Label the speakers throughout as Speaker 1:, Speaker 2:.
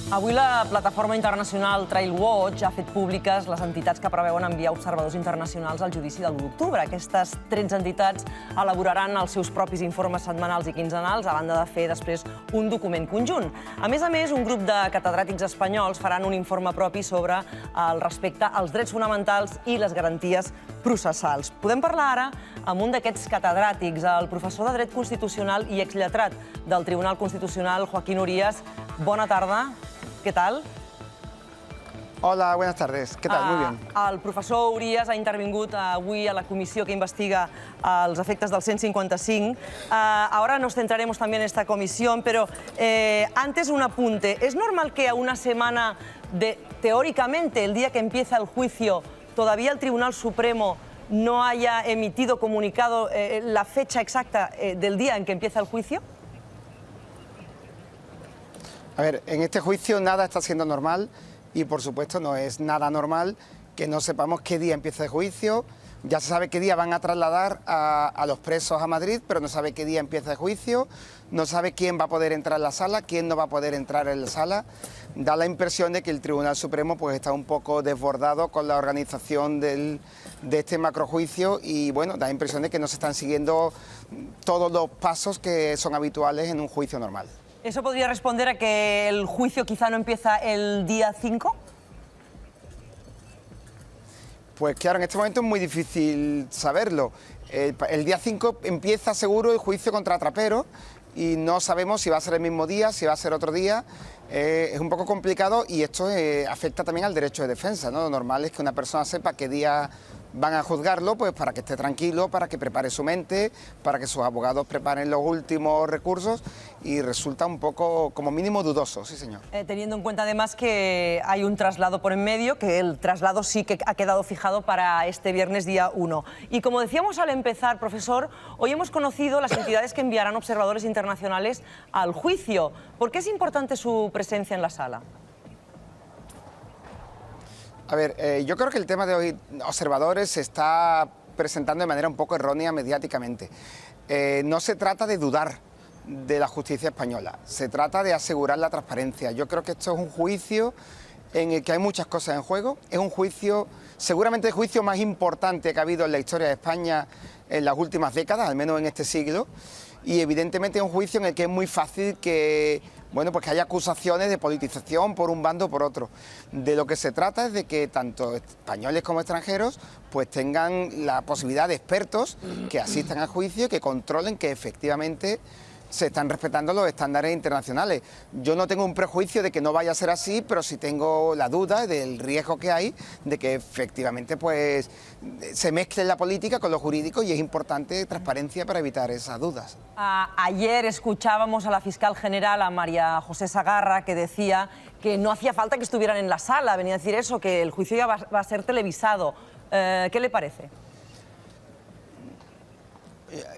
Speaker 1: Avui la plataforma internacional Trailwatch ha fet públiques les entitats que preveuen enviar observadors internacionals al judici de l'1 d'octubre. Aquestes 13 entitats elaboraran els seus propis informes setmanals i quinzenals a banda de fer després un document conjunt. A més, un grup de catedràtics espanyols faran un informe propi sobre el respecte als drets fonamentals i les garanties processals. Podem parlar ara amb un d'aquests catedràtics, el professor de Dret Constitucional i exlletrat del Tribunal Constitucional, Joaquín Urías. Bona tarda. ¿Qué tal?
Speaker 2: Hola, buenas tardes. ¿Qué tal? Muy bien.
Speaker 1: El professor Urías ha intervingut avui a la comissió que investiga els efectes del 155. Ahora nos centraremos también en esta comisión, pero antes un apunte. ¿Es normal que a una semana de, teóricamente, el día que empieza el juicio, todavía el Tribunal Supremo no haya emitido comunicado la fecha exacta del día en que empieza el juicio?
Speaker 2: A ver, en este juicio nada está siendo normal y, por supuesto, no es nada normal que no sepamos qué día empieza el juicio. Ya se sabe qué día van a trasladar a los presos a Madrid, pero no sabe qué día empieza el juicio, no sabe quién va a poder entrar en la sala, quién no va a poder entrar en la sala. Da la impresión de que el Tribunal Supremo pues, está un poco desbordado con la organización de este macrojuicio y, bueno, da la impresión de que no se están siguiendo todos los pasos que son habituales en un juicio normal.
Speaker 1: ¿Eso podría responder a que el juicio quizá no empieza el día 5?
Speaker 2: Pues claro, en este momento es muy difícil saberlo. El día 5 empieza seguro el juicio contra Trapero y no sabemos si va a ser el mismo día, si va a ser otro día. Es un poco complicado y esto afecta también al derecho de defensa, ¿no? Lo normal es que una persona sepa qué día van a juzgarlo, pues para que esté tranquilo, para que prepare su mente, para que sus abogados preparen los últimos recursos y resulta un poco, como mínimo, dudoso, sí señor.
Speaker 1: Teniendo en cuenta además que hay un traslado por en medio, que el traslado sí que ha quedado fijado para este viernes día 1. Y como decíamos al empezar, profesor, hoy hemos conocido las entidades que enviarán observadores internacionales al juicio. ¿Por qué es importante su presencia en la sala?
Speaker 2: A ver, yo creo que el tema de hoy, observadores, se está presentando de manera un poco errónea mediáticamente. No se trata de dudar de la justicia española, se trata de asegurar la transparencia. Yo creo que esto es un juicio en el que hay muchas cosas en juego. Es un juicio, seguramente el juicio más importante que ha habido en la historia de España en las últimas décadas, al menos en este siglo. Y evidentemente es un juicio en el que es muy fácil que, bueno, pues que haya acusaciones de politización por un bando o por otro. De lo que se trata es de que tanto españoles como extranjeros pues tengan la posibilidad de expertos que asistan al juicio y que controlen que efectivamente se están respetando los estándares internacionales. Yo no tengo un prejuicio de que no vaya a ser así, pero sí tengo la duda del riesgo que hay de que efectivamente pues se mezcle la política con lo jurídico y es importante transparencia para evitar esas dudas.
Speaker 1: Ayer escuchábamos a la fiscal general, a María José Sagarra, que decía que no hacía falta que estuvieran en la sala. Venía a decir eso, que el juicio ya va a ser televisado. ¿Qué le parece?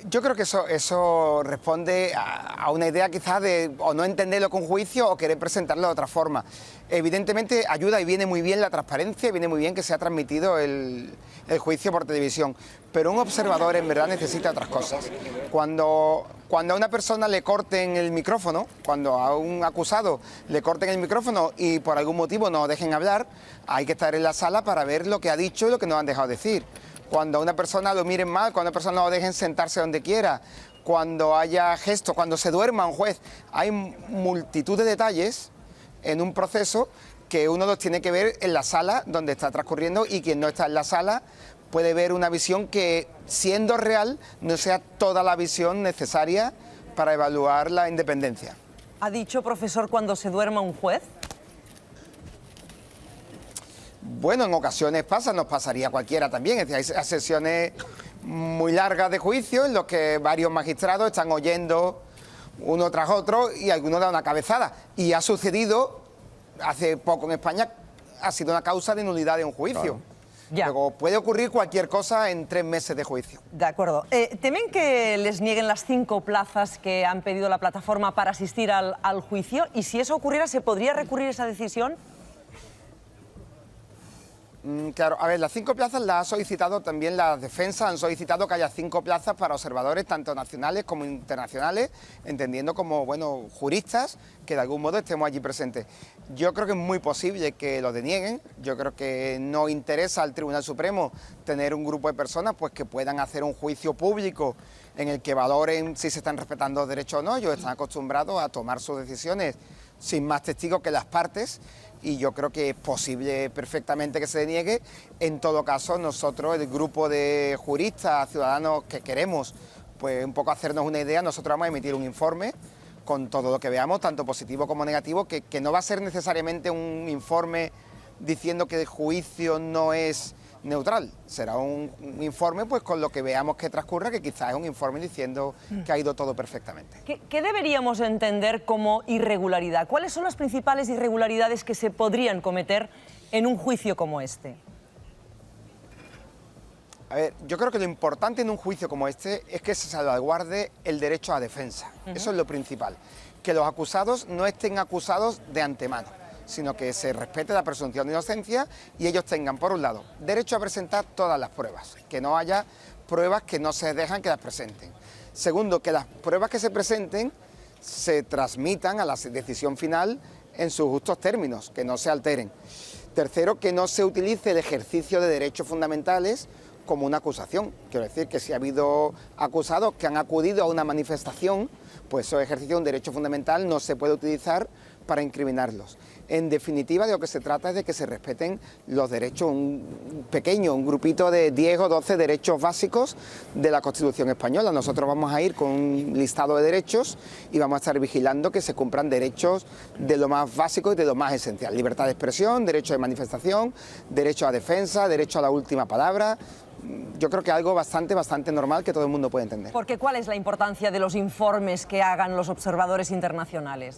Speaker 2: Yo creo que eso responde a una idea quizás de o no entenderlo con juicio o querer presentarlo de otra forma. Evidentemente ayuda y viene muy bien la transparencia, viene muy bien que se ha transmitido el juicio por televisión, pero un observador en verdad necesita otras cosas. Cuando a una persona le corten el micrófono, cuando a un acusado le corten el micrófono y por algún motivo no dejen hablar, hay que estar en la sala para ver lo que ha dicho y lo que no han dejado decir. Cuando a una persona lo miren mal, cuando a una persona no lo dejen sentarse donde quiera, cuando haya gestos, cuando se duerma un juez, hay multitud de detalles en un proceso que uno los tiene que ver en la sala donde está transcurriendo y quien no está en la sala puede ver una visión que, siendo real, no sea toda la visión necesaria para evaluar la independencia.
Speaker 1: ¿Ha dicho, profesor, cuando se duerma un juez?
Speaker 2: Bueno, en ocasiones pasa, nos pasaría a cualquiera también. Es decir, hay sesiones muy largas de juicio en las que varios magistrados están oyendo uno tras otro y alguno da una cabezada. Y ha sucedido hace poco en España, ha sido una causa de nulidad de un juicio. Claro.
Speaker 1: Ya.
Speaker 2: Luego puede ocurrir cualquier cosa en 3 meses de juicio.
Speaker 1: De acuerdo. ¿Temen que les nieguen las 5 plazas que han pedido la plataforma para asistir al juicio? Y si eso ocurriera, ¿se podría recurrir esa decisión?
Speaker 2: Claro, a ver, las 5 plazas las ha solicitado también las defensas, han solicitado que haya 5 plazas para observadores, tanto nacionales como internacionales, entendiendo como, bueno, juristas, que de algún modo estemos allí presentes. Yo creo que es muy posible que lo denieguen, yo creo que no interesa al Tribunal Supremo tener un grupo de personas pues que puedan hacer un juicio público en el que valoren si se están respetando los derechos o no. Ellos están acostumbrados a tomar sus decisiones sin más testigos que las partes, y yo creo que es posible perfectamente que se deniegue. En todo caso, nosotros, el grupo de juristas, ciudadanos que queremos pues un poco hacernos una idea, nosotros vamos a emitir un informe con todo lo que veamos, tanto positivo como negativo, que no va a ser necesariamente un informe diciendo que el juicio no es neutral, será un informe pues con lo que veamos que transcurra, que quizás es un informe diciendo que ha ido todo perfectamente.
Speaker 1: ¿Qué deberíamos entender como irregularidad? ¿Cuáles son las principales irregularidades que se podrían cometer en un juicio como este?
Speaker 2: A ver, yo creo que lo importante en un juicio como este es que se salvaguarde el derecho a defensa. Eso es lo principal. Que los acusados no estén acusados de antemano, sino que se respete la presunción de inocencia y ellos tengan, por un lado, derecho a presentar todas las pruebas, que no haya pruebas que no se dejan que las presenten. Segundo, que las pruebas que se presenten se transmitan a la decisión final en sus justos términos, que no se alteren. Tercero, que no se utilice el ejercicio de derechos fundamentales como una acusación. Quiero decir que si ha habido acusados que han acudido a una manifestación, pues esos ejercicios de un derecho fundamental no se puede utilizar para incriminarlos. En definitiva, de lo que se trata es de que se respeten los derechos, un grupito de 10 o 12 derechos básicos de la Constitución española. Nosotros vamos a ir con un listado de derechos y vamos a estar vigilando que se cumplan derechos de lo más básico y de lo más esencial. Libertad de expresión, derecho de manifestación, derecho a defensa, derecho a la última palabra. Yo creo que algo bastante normal que todo el mundo puede entender.
Speaker 1: Porque ¿cuál es la importancia de los informes que hagan los observadores internacionales?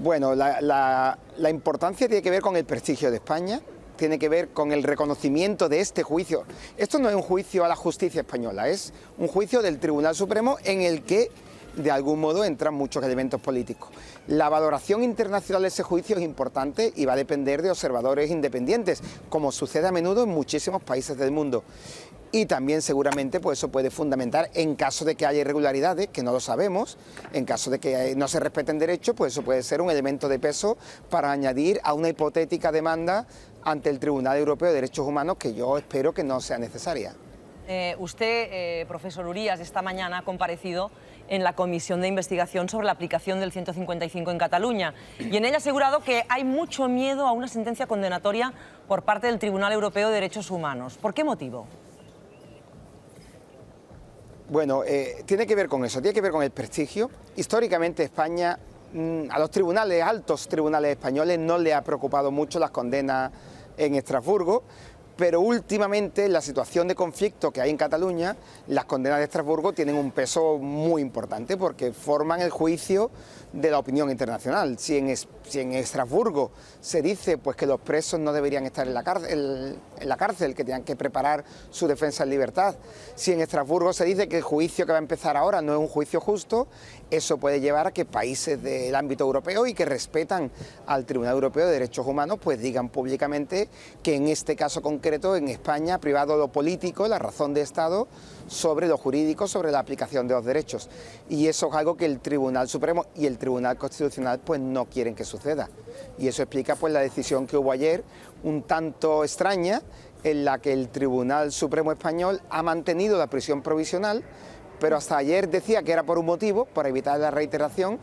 Speaker 2: Bueno, la importancia tiene que ver con el prestigio de España, tiene que ver con el reconocimiento de este juicio. Esto no es un juicio a la justicia española, es un juicio del Tribunal Supremo en el que de algún modo entran muchos elementos políticos. La valoración internacional de ese juicio es importante y va a depender de observadores independientes, como sucede a menudo en muchísimos países del mundo. Y también seguramente pues eso puede fundamentar, en caso de que haya irregularidades, que no lo sabemos, en caso de que no se respeten derechos, pues eso puede ser un elemento de peso para añadir a una hipotética demanda ante el Tribunal Europeo de Derechos Humanos, que yo espero que no sea necesaria.
Speaker 1: Usted, profesor Urías, esta mañana ha comparecido en la Comisión de Investigación sobre la aplicación del 155 en Cataluña y en ella ha asegurado que hay mucho miedo a una sentencia condenatoria por parte del Tribunal Europeo de Derechos Humanos. ¿Por qué motivo?
Speaker 2: Bueno, tiene que ver con eso, tiene que ver con el prestigio. Históricamente España, a los tribunales, altos tribunales españoles, no le ha preocupado mucho las condenas en Estrasburgo, pero últimamente en la situación de conflicto que hay en Cataluña, las condenas de Estrasburgo tienen un peso muy importante porque forman el juicio de la opinión internacional. Si en Estrasburgo se dice pues que los presos no deberían estar en la cárcel, que tengan que preparar su defensa en libertad, si en Estrasburgo se dice que el juicio que va a empezar ahora no es un juicio justo, eso puede llevar a que países del ámbito europeo y que respetan al Tribunal Europeo de Derechos Humanos pues digan públicamente que en este caso concreto en España ha privado lo político, la razón de Estado, sobre lo jurídico, sobre la aplicación de los derechos. Y eso es algo que el Tribunal Supremo y el Tribunal Constitucional pues no quieren que suceda. Y eso explica pues la decisión que hubo ayer, un tanto extraña, en la que el Tribunal Supremo Español ha mantenido la prisión provisional, pero hasta ayer decía que era por un motivo, por evitar la reiteración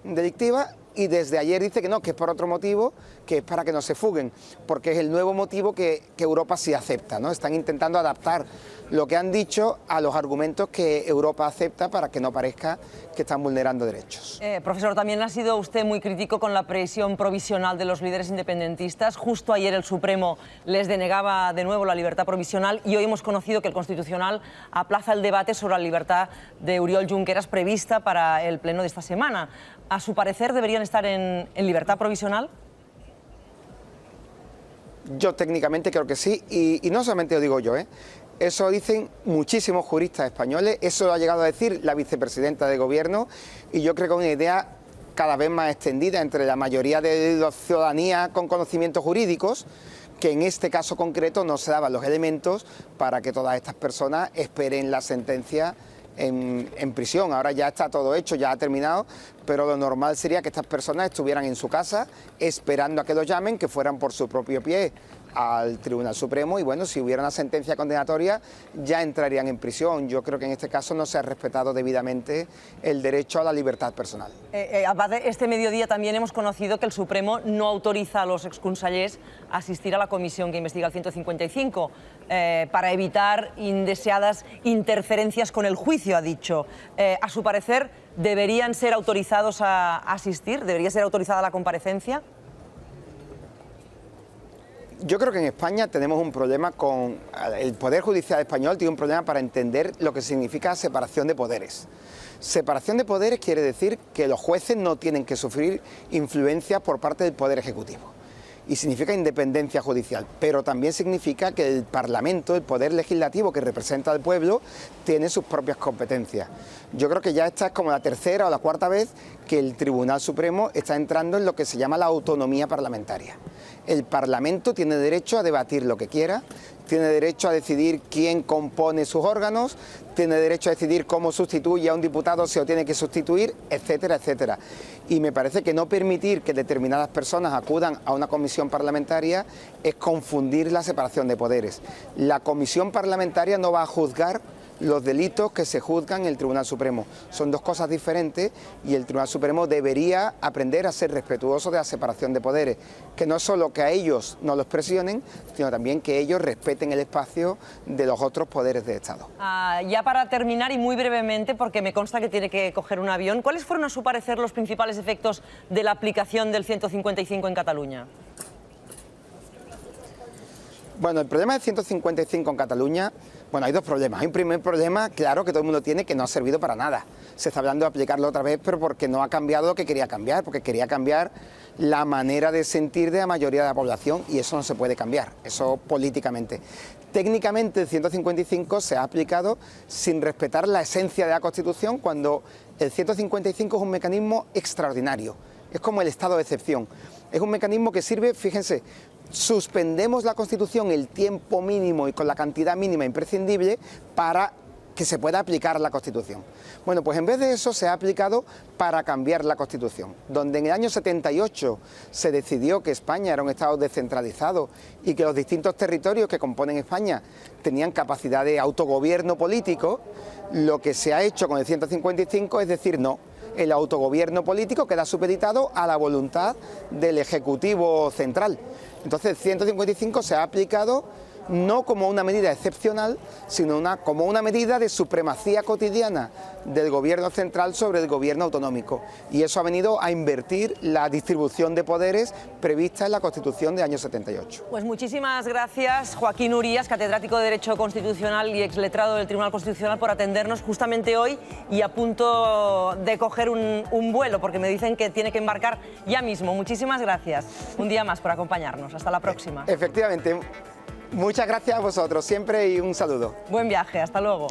Speaker 2: delictiva, y desde ayer dice que no, que es por otro motivo, que es para que no se fuguen, porque es el nuevo motivo que Europa sí acepta, ¿no? Están intentando adaptar lo que han dicho a los argumentos que Europa acepta para que no parezca que están vulnerando derechos.
Speaker 1: Profesor, también ha sido usted muy crítico con la prisión provisional de los líderes independentistas. Justo ayer el Supremo les denegaba de nuevo la libertad provisional y hoy hemos conocido que el Constitucional aplaza el debate sobre la libertad de Oriol Junqueras prevista para el pleno de esta semana. ¿A su parecer deberían estar en libertad provisional?
Speaker 2: Yo técnicamente creo que sí, y no solamente lo digo yo, eso dicen muchísimos juristas españoles, eso lo ha llegado a decir la vicepresidenta de Gobierno, y yo creo que es una idea cada vez más extendida entre la mayoría de la ciudadanía con conocimientos jurídicos, que en este caso concreto no se daban los elementos para que todas estas personas esperen la sentencia en prisión. Ahora ya está todo hecho, ya ha terminado, pero lo normal sería que estas personas estuvieran en su casa esperando a que los llamen, que fueran por su propio pie al Tribunal Supremo y bueno, si hubiera una sentencia condenatoria ya entrarían en prisión. Yo creo que en este caso no se ha respetado debidamente el derecho a la libertad personal.
Speaker 1: Este mediodía también hemos conocido que el Supremo no autoriza a los exconsellers a asistir a la comisión que investiga el 155 para evitar indeseadas interferencias con el juicio, ha dicho. A su parecer, ¿deberían ser autorizados a asistir? ¿Debería ser autorizada la comparecencia?
Speaker 2: Yo creo que en España tenemos un problema con... El Poder Judicial español tiene un problema para entender lo que significa separación de poderes. Separación de poderes quiere decir que los jueces no tienen que sufrir influencias por parte del Poder Ejecutivo. Y significa independencia judicial, pero también significa que el Parlamento, el Poder Legislativo que representa al pueblo, tiene sus propias competencias. Yo creo que ya esta es como la tercera o la cuarta vez que el Tribunal Supremo está entrando en lo que se llama la autonomía parlamentaria. El Parlamento tiene derecho a debatir lo que quiera, tiene derecho a decidir quién compone sus órganos, tiene derecho a decidir cómo sustituye a un diputado, si lo tiene que sustituir, etcétera, etcétera. Y me parece que no permitir que determinadas personas acudan a una comisión parlamentaria es confundir la separación de poderes. La comisión parlamentaria no va a juzgar los delitos que se juzgan en el Tribunal Supremo. Son dos cosas diferentes y el Tribunal Supremo debería aprender a ser respetuoso de la separación de poderes, que no solo que a ellos no los presionen, sino también que ellos respeten el espacio de los otros poderes de Estado.
Speaker 1: Ya para terminar y muy brevemente, porque me consta que tiene que coger un avión, ¿cuáles fueron a su parecer los principales efectos de la aplicación del 155 en Cataluña?
Speaker 2: Bueno, el problema del 155 en Cataluña, bueno, hay dos problemas. Hay un primer problema, claro, que todo el mundo tiene, que no ha servido para nada. Se está hablando de aplicarlo otra vez, pero porque no ha cambiado lo que quería cambiar, porque quería cambiar la manera de sentir de la mayoría de la población y eso no se puede cambiar, eso políticamente. Técnicamente el 155 se ha aplicado sin respetar la esencia de la Constitución, cuando el 155 es un mecanismo extraordinario, es como el estado de excepción. Es un mecanismo que sirve, fíjense, suspendemos la Constitución el tiempo mínimo y con la cantidad mínima imprescindible para que se pueda aplicar la Constitución. Bueno, pues en vez de eso se ha aplicado para cambiar la Constitución, donde en el año 78 se decidió que España era un Estado descentralizado y que los distintos territorios que componen España tenían capacidad de autogobierno político. Lo que se ha hecho con el 155 es decir, no, el autogobierno político queda supeditado a la voluntad del Ejecutivo Central. Entonces el 155 se ha aplicado no como una medida excepcional, sino como una medida de supremacía cotidiana del gobierno central sobre el gobierno autonómico. Y eso ha venido a invertir la distribución de poderes prevista en la Constitución de año 78.
Speaker 1: Pues muchísimas gracias, Joaquín Urías, catedrático de Derecho Constitucional y exletrado del Tribunal Constitucional, por atendernos justamente hoy y a punto de coger un vuelo, porque me dicen que tiene que embarcar ya mismo. Muchísimas gracias. Un día más por acompañarnos. Hasta la próxima.
Speaker 2: Efectivamente. Muchas gracias a vosotros siempre y un saludo.
Speaker 1: Buen viaje, hasta luego.